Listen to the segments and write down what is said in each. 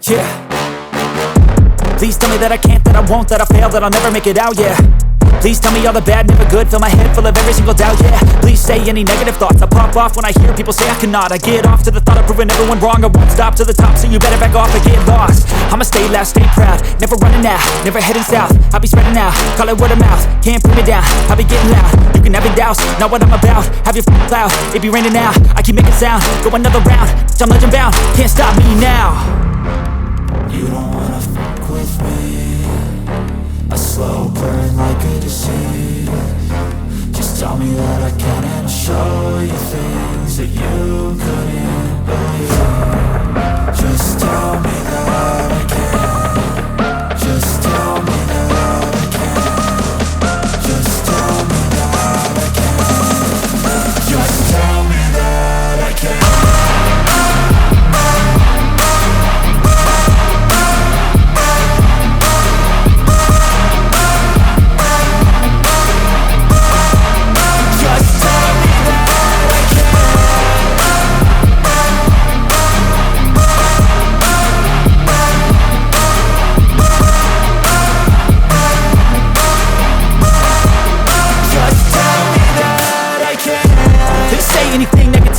Yeah. Please tell me that I can't, that I won't, that I fail, that I'll never make it out, yeah. Please tell me all the bad, never good, fill my head full of every single doubt, yeah. Please say any negative thoughts, I pop off when I hear people say I cannot. I get off to the thought of proving everyone wrong, I won't stop to the top, so you better back off and get lost. I'ma stay loud, stay proud, never running out, never heading south. I'll be spreading out, call it word of mouth, can't put me down, I'll be getting loud. You can have it douse, not what I'm about, have your cloud, it be raining now. I keep making sound, go another round, I'm legend bound, can't stop me now. You don't wanna fuck with me, a slow burn like a disease. Just tell me that I can and I'll show you things that you couldn't believe. Just tell me that I can. Just tell me that I can. Just tell me that I can. Just tell me that I can.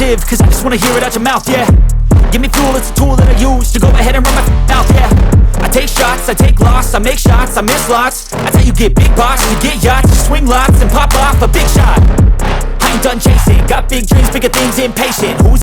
Cause I just wanna hear it out your mouth, yeah. Give me fuel, it's a tool that I use to go ahead and run my mouth, yeah. I take shots, I take loss, I make shots, I miss lots. That's how you get big box, you get yachts, you swing lots and pop off a big shot. I ain't done chasing, got big dreams, bigger things, impatient. Who's